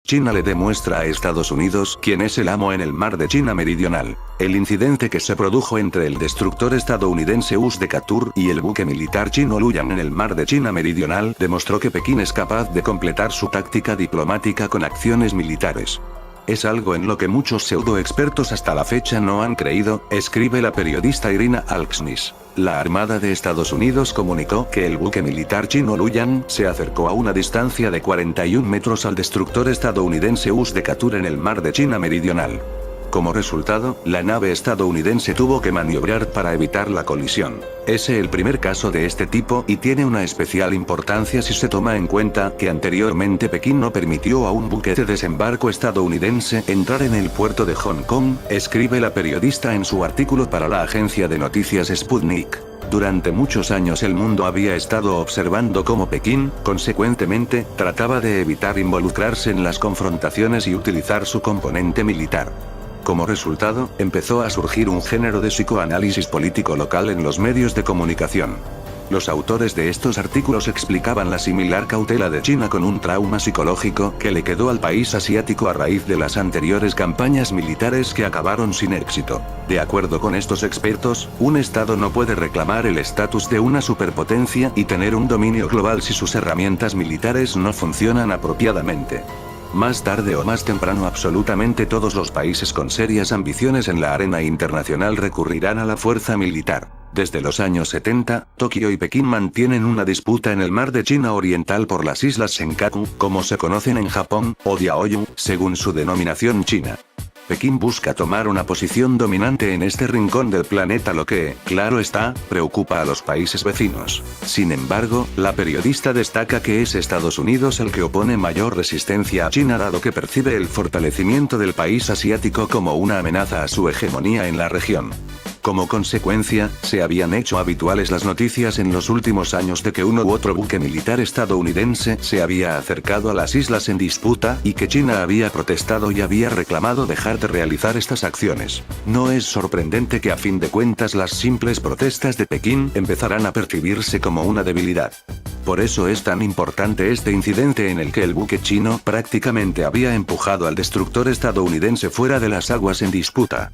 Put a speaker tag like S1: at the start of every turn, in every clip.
S1: China le demuestra a Estados Unidos quién es el amo en el mar de China Meridional. El incidente que se produjo entre el destructor estadounidense US-Decatur y el buque militar chino Luoyang en el mar de China Meridional demostró que Pekín es capaz de completar su táctica diplomática con acciones militares. Es algo en lo que muchos pseudo-expertos hasta la fecha no han creído, escribe la periodista Irina Alksnis. La Armada de Estados Unidos comunicó que el buque militar chino Luoyang se acercó a una distancia de 41 metros al destructor estadounidense US-Decatur en el mar de China Meridional. Como resultado, la nave estadounidense tuvo que maniobrar para evitar la colisión. Es el primer caso de este tipo y tiene una especial importancia si se toma en cuenta que anteriormente Pekín no permitió a un buque de desembarco estadounidense entrar en el puerto de Hong Kong, escribe la periodista en su artículo para la agencia de noticias Sputnik. Durante muchos años el mundo había estado observando cómo Pekín, consecuentemente, trataba de evitar involucrarse en las confrontaciones y utilizar su componente militar. Como resultado, empezó a surgir un género de psicoanálisis político local en los medios de comunicación. Los autores de estos artículos explicaban la similar cautela de China con un trauma psicológico que le quedó al país asiático a raíz de las anteriores campañas militares que acabaron sin éxito. De acuerdo con estos expertos, un Estado no puede reclamar el estatus de una superpotencia y tener un dominio global si sus herramientas militares no funcionan apropiadamente. Más tarde o más temprano absolutamente todos los países con serias ambiciones en la arena internacional recurrirán a la fuerza militar. Desde los años 70, Tokio y Pekín mantienen una disputa en el mar de China Oriental por las islas Senkaku, como se conocen en Japón, o Diaoyu, según su denominación china. Pekín busca tomar una posición dominante en este rincón del planeta, lo que, claro está, preocupa a los países vecinos. Sin embargo, la periodista destaca que es Estados Unidos el que opone mayor resistencia a China dado que percibe el fortalecimiento del país asiático como una amenaza a su hegemonía en la región. Como consecuencia, se habían hecho habituales las noticias en los últimos años de que uno u otro buque militar estadounidense se había acercado a las islas en disputa y que China había protestado y había reclamado dejar de realizar estas acciones. No es sorprendente que a fin de cuentas las simples protestas de Pekín empezarán a percibirse como una debilidad. Por eso es tan importante este incidente en el que el buque chino prácticamente había empujado al destructor estadounidense fuera de las aguas en disputa.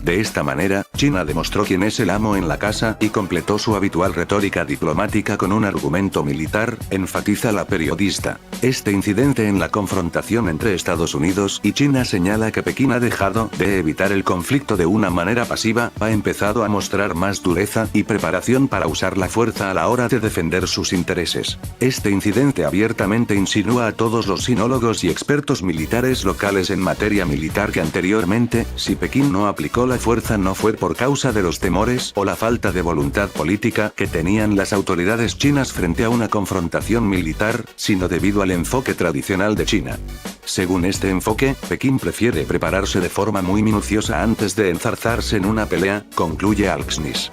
S1: De esta manera, China demostró quién es el amo en la casa y completó su habitual retórica diplomática con un argumento militar, enfatiza la periodista. Este incidente en la confrontación entre Estados Unidos y China señala que Pekín ha dejado de evitar el conflicto de una manera pasiva, ha empezado a mostrar más dureza y preparación para usar la fuerza a la hora de defender sus intereses. Este incidente abiertamente insinúa a todos los sinólogos y expertos militares locales en materia militar que anteriormente, si Pekín no aplicó la fuerza no fue por causa de los temores o la falta de voluntad política que tenían las autoridades chinas frente a una confrontación militar, sino debido al enfoque tradicional de China. Según este enfoque, Pekín prefiere prepararse de forma muy minuciosa antes de enzarzarse en una pelea, concluye Alksnis.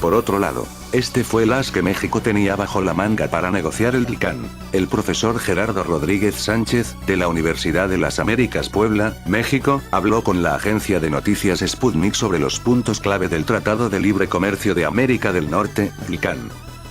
S1: Por otro lado, este fue el as que México tenía bajo la manga para negociar el TLCAN. El profesor Gerardo Rodríguez Sánchez, de la Universidad de las Américas Puebla, México, habló con la agencia de noticias Sputnik sobre los puntos clave del Tratado de Libre Comercio de América del Norte, TLCAN.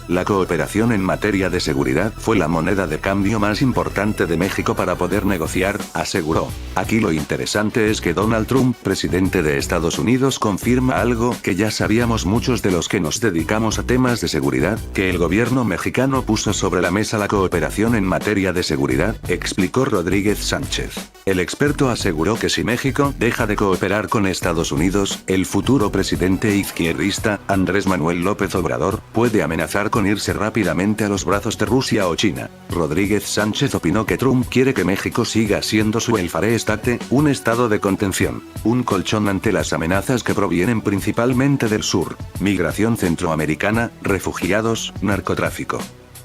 S1: La cooperación en materia de seguridad fue la moneda de cambio más importante de México para poder negociar, aseguró. Aquí lo interesante es que Donald Trump, presidente de Estados Unidos, confirma algo que ya sabíamos muchos de los que nos dedicamos a temas de seguridad, que el gobierno mexicano puso sobre la mesa la cooperación en materia de seguridad, explicó Rodríguez Sánchez. El experto aseguró que si México deja de cooperar con Estados Unidos, el futuro presidente izquierdista, Andrés Manuel López Obrador, puede amenazar con irse rápidamente a los brazos de Rusia o China. Rodríguez Sánchez opinó que Trump quiere que México siga siendo su welfare state, un estado de contención, un colchón ante las amenazas que provienen principalmente del sur, migración centroamericana, refugiados, narcotráfico.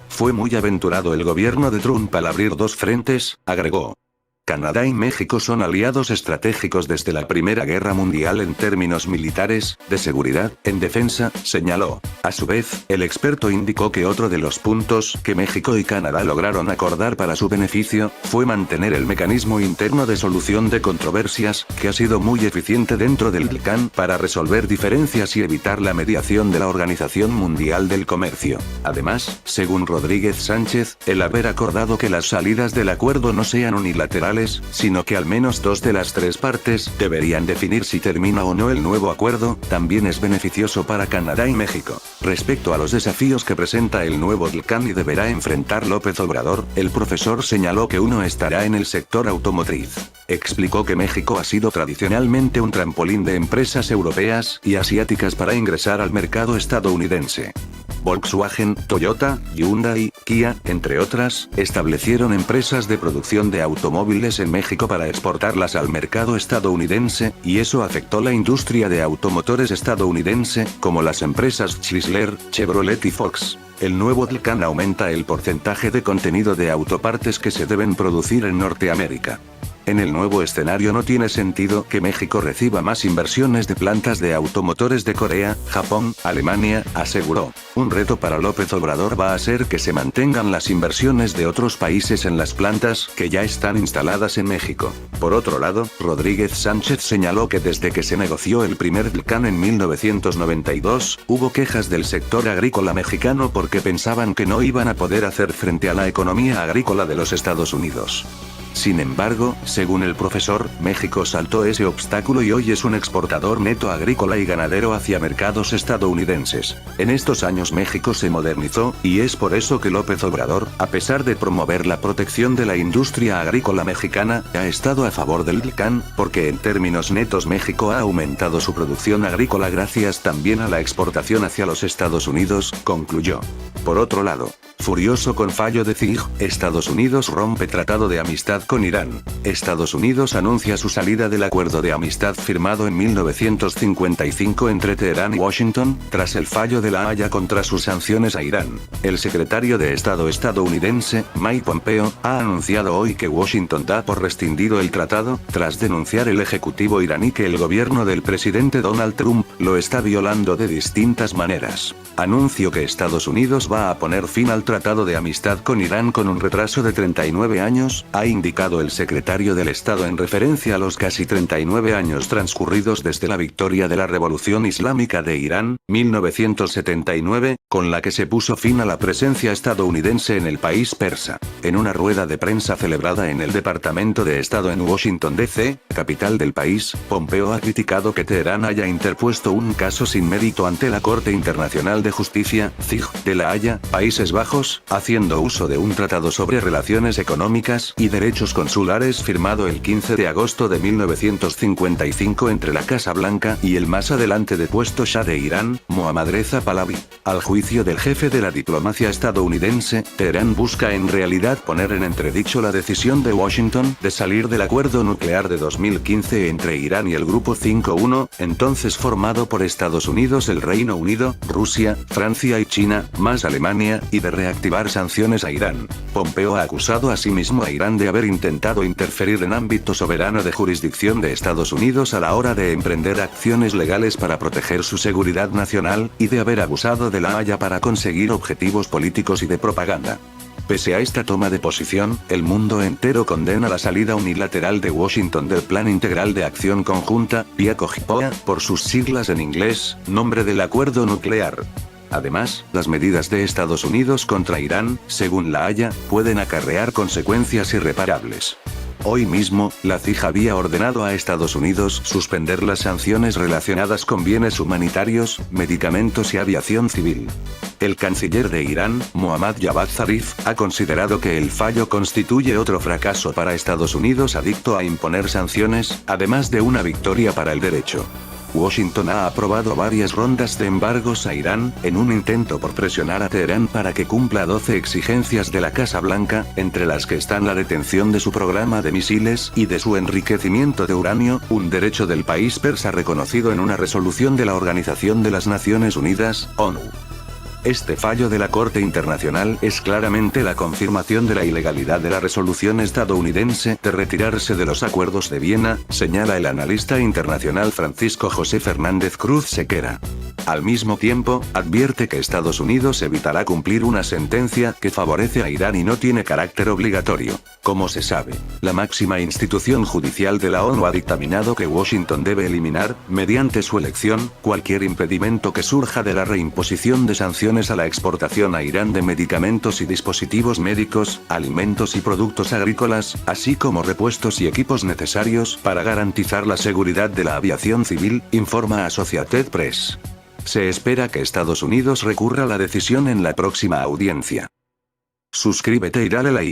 S1: Fue muy aventurado el gobierno de Trump al abrir dos frentes, agregó. Canadá y México son aliados estratégicos desde la Primera Guerra Mundial en términos militares, de seguridad, en defensa, señaló. A su vez, el experto indicó que otro de los puntos que México y Canadá lograron acordar para su beneficio, fue mantener el mecanismo interno de solución de controversias, que ha sido muy eficiente dentro del TLCAN para resolver diferencias y evitar la mediación de la Organización Mundial del Comercio. Además, según Rodríguez Sánchez, el haber acordado que las salidas del acuerdo no sean unilaterales bilaterales, sino que al menos 2 de las 3 partes deberían definir si termina o no el nuevo acuerdo. También es beneficioso para Canadá y México. Respecto a los desafíos que presenta el nuevo DLCAN y deberá enfrentar López Obrador, el profesor señaló que uno estará en el sector automotriz. Explicó que México ha sido tradicionalmente un trampolín de empresas europeas y asiáticas para ingresar al mercado estadounidense. Volkswagen, Toyota, Hyundai, Kia, entre otras, establecieron empresas de producción de automóviles en México para exportarlas al mercado estadounidense, y eso afectó la industria de automotores estadounidense, como las empresas Chrysler, Chevrolet y Fox. El nuevo DLCAN aumenta el porcentaje de contenido de autopartes que se deben producir en Norteamérica. En el nuevo escenario no tiene sentido que México reciba más inversiones de plantas de automotores de Corea, Japón, Alemania, aseguró. Un reto para López Obrador va a ser que se mantengan las inversiones de otros países en las plantas que ya están instaladas en México. Por otro lado, Rodríguez Sánchez señaló que desde que se negoció el primer DLCAN en 1992, hubo quejas del sector agrícola mexicano porque pensaban que no iban a poder hacer frente a la economía agrícola de los Estados Unidos. Sin embargo, según el profesor, México saltó ese obstáculo y hoy es un exportador neto agrícola y ganadero hacia mercados estadounidenses. En estos años México se modernizó, y es por eso que López Obrador, a pesar de promover la protección de la industria agrícola mexicana, ha estado a favor del DLCAN, porque en términos netos México ha aumentado su producción agrícola gracias también a la exportación hacia los Estados Unidos, concluyó. Por otro lado, furioso con fallo de CIG, Estados Unidos rompe tratado de amistad con Irán. Estados Unidos anuncia su salida del acuerdo de amistad firmado en 1955 entre Teherán y Washington, tras el fallo de La Haya contra sus sanciones a Irán. El secretario de Estado estadounidense, Mike Pompeo, ha anunciado hoy que Washington da por rescindido el tratado, tras denunciar el ejecutivo iraní que el gobierno del presidente Donald Trump lo está violando de distintas maneras. Anuncio que Estados Unidos va a poner fin al tratado de amistad con Irán con un retraso de 39 años, ha indicado el secretario del Estado en referencia a los casi 39 años transcurridos desde la victoria de la Revolución Islámica de Irán, 1979, con la que se puso fin a la presencia estadounidense en el país persa. En una rueda de prensa celebrada en el Departamento de Estado en Washington D.C., capital del país, Pompeo ha criticado que Teherán haya interpuesto un caso sin mérito ante la Corte Internacional de Justicia, CIG, de La Haya, Países Bajos, haciendo uso de un tratado sobre relaciones económicas y derechos consulares firmado el 15 de agosto de 1955 entre la Casa Blanca y el más adelante depuesto Shah de Irán, Mohammad Reza Pahlavi. Al juicio del jefe de la diplomacia estadounidense, Teherán busca en realidad poner en entredicho la decisión de Washington de salir del acuerdo nuclear de 2015 entre Irán y el Grupo 5-1, entonces formado por Estados Unidos, el Reino Unido, Rusia, Francia y China, más Alemania, y de reactivar sanciones a Irán. Pompeo ha acusado asimismo a Irán de haber intentado interferir en ámbito soberano de jurisdicción de Estados Unidos a la hora de emprender acciones legales para proteger su seguridad nacional, y de haber abusado de La Haya para conseguir objetivos políticos y de propaganda. Pese a esta toma de posición, el mundo entero condena la salida unilateral de Washington del Plan Integral de Acción Conjunta, PIACOGPOA, por sus siglas en inglés, nombre del acuerdo nuclear. Además, las medidas de Estados Unidos contra Irán, según La Haya, pueden acarrear consecuencias irreparables. Hoy mismo, la CIG había ordenado a Estados Unidos suspender las sanciones relacionadas con bienes humanitarios, medicamentos y aviación civil. El canciller de Irán, Mohammad Javad Zarif, ha considerado que el fallo constituye otro fracaso para Estados Unidos adicto a imponer sanciones, además de una victoria para el derecho. Washington ha aprobado varias rondas de embargos a Irán, en un intento por presionar a Teherán para que cumpla 12 exigencias de la Casa Blanca, entre las que están la detención de su programa de misiles y de su enriquecimiento de uranio, un derecho del país persa reconocido en una resolución de la Organización de las Naciones Unidas, ONU. Este fallo de la Corte Internacional es claramente la confirmación de la ilegalidad de la resolución estadounidense de retirarse de los acuerdos de Viena, señala el analista internacional Francisco José Fernández Cruz Sequera. Al mismo tiempo, advierte que Estados Unidos evitará cumplir una sentencia que favorece a Irán y no tiene carácter obligatorio. Como se sabe, la máxima institución judicial de la ONU ha dictaminado que Washington debe eliminar, mediante su elección, cualquier impedimento que surja de la reimposición de sanciones a la exportación a Irán de medicamentos y dispositivos médicos, alimentos y productos agrícolas, así como repuestos y equipos necesarios para garantizar la seguridad de la aviación civil, informa Associated Press. Se espera que Estados Unidos recurra la decisión en la próxima audiencia. Suscríbete y dale like.